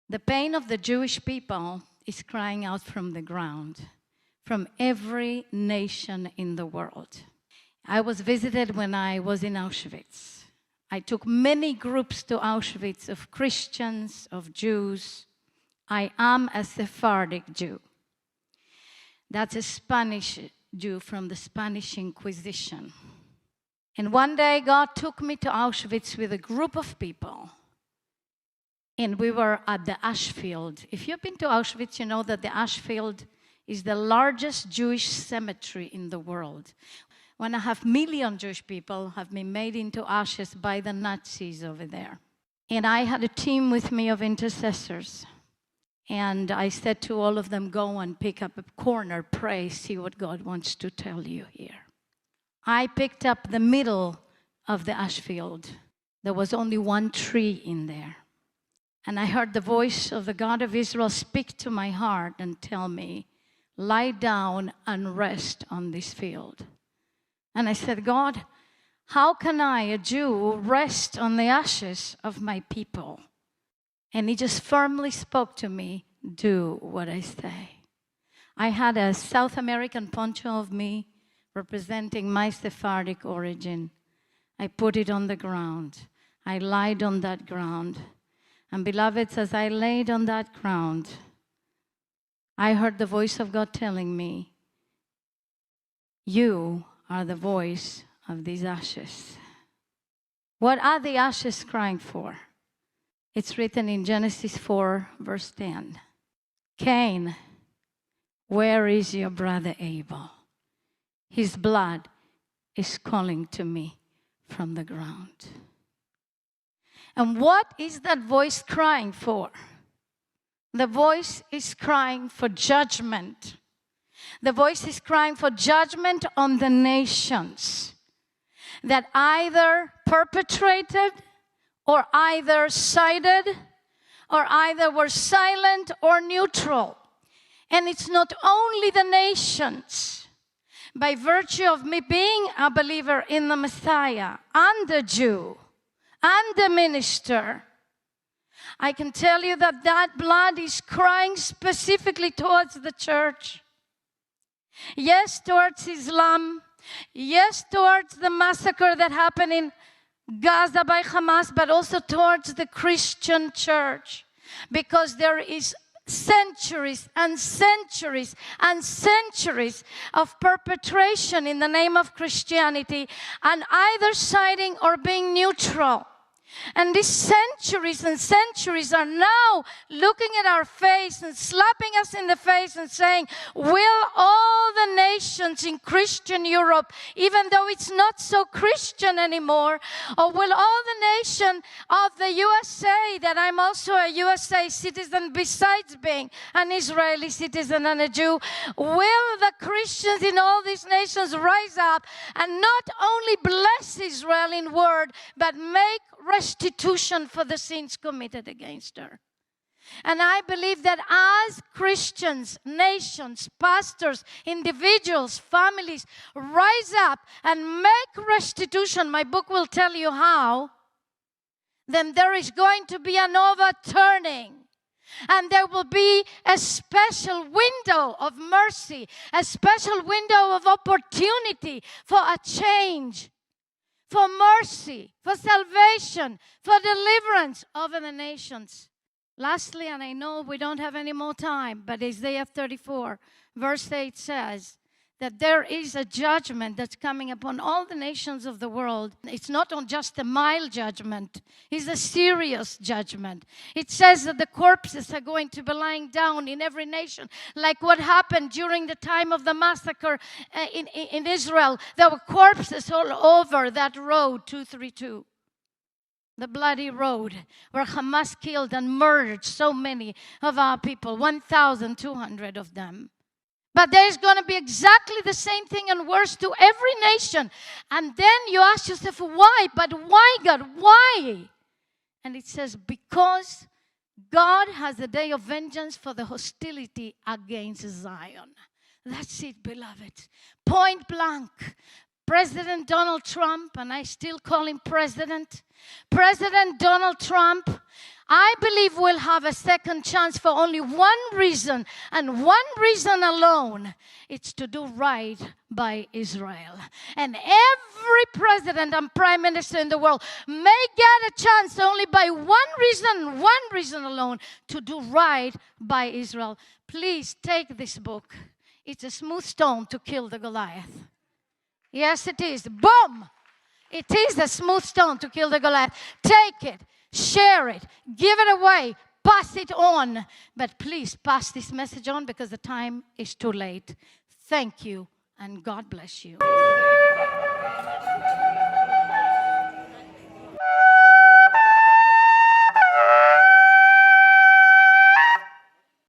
The pain of the Jewish people is crying out from the ground, from every nation in the world. I was visited when I was in Auschwitz. I took many groups to Auschwitz of Christians, of Jews. I am a Sephardic Jew. That's a Spanish Jew from the Spanish Inquisition. And one day God took me to Auschwitz with a group of people. And we were at the ash field. If you've been to Auschwitz, you know that the ash field is the largest Jewish cemetery in the world. 1.5 million Jewish people have been made into ashes by the Nazis over there. And I had a team with me of intercessors. And I said to all of them, go and pick up a corner, pray, see what God wants to tell you here. I picked up the middle of the ash field. There was only one tree in there. And I heard the voice of the God of Israel speak to my heart and tell me, lie down and rest on this field. And I said, God, how can I, a Jew, rest on the ashes of my people? And he just firmly spoke to me, do what I say. I had a South American poncho of me representing my Sephardic origin. I put it on the ground. I lied on that ground. And beloveds, as I laid on that ground, I heard the voice of God telling me, you are the voice of these ashes. What are the ashes crying for? It's written in Genesis 4, verse 10. Cain, where is your brother Abel? His blood is calling to me from the ground. And what is that voice crying for? The voice is crying for judgment. The voice is crying for judgment on the nations that either perpetrated or either sided or either were silent or neutral. And it's not only the nations. By virtue of me being a believer in the Messiah and the Jew and the minister, I can tell you that that blood is crying specifically towards the church. Yes, towards Islam. Yes, towards the massacre that happened in Gaza by Hamas, but also towards the Christian church. Because there is centuries and centuries and centuries of perpetration in the name of Christianity, and either siding or being neutral. And these centuries and centuries are now looking at our face and slapping us in the face and saying, will all the nations in Christian Europe, even though it's not so Christian anymore, or will all the nation of the USA, that I'm also a USA citizen besides being an Israeli citizen and a Jew, will the Christians in all these nations rise up and not only bless Israel in word, but make restitution for the sins committed against her? And I believe that as Christians, nations, pastors, individuals, families rise up and make restitution, my book will tell you how, then there is going to be an overturning. And there will be a special window of mercy, a special window of opportunity for a change, for mercy, for salvation, for deliverance over the nations. Lastly, and I know we don't have any more time, but Isaiah 34, verse 8 says that there is a judgment that's coming upon all the nations of the world. It's not on just a mild judgment. It's a serious judgment. It says that the corpses are going to be lying down in every nation, like what happened during the time of the massacre in Israel. There were corpses all over that road 232. The bloody road where Hamas killed and murdered so many of our people, 1,200 of them. But there's going to be exactly the same thing and worse to every nation. And then you ask yourself, why? But why, God? Why? And it says, because God has a day of vengeance for the hostility against Zion. That's it, beloved. Point blank. President Donald Trump, and I still call him President Donald Trump, I believe we'll have a second chance for only one reason, and one reason alone. It's to do right by Israel. And every president and prime minister in the world may get a chance only by one reason alone, to do right by Israel. Please take this book. It's a smooth stone to kill the Goliath. Yes, it is. Boom! It is a smooth stone to kill the Goliath. Take it. Share it. Give it away. Pass it on. But please pass this message on, because the time is too late. Thank you, and God bless you.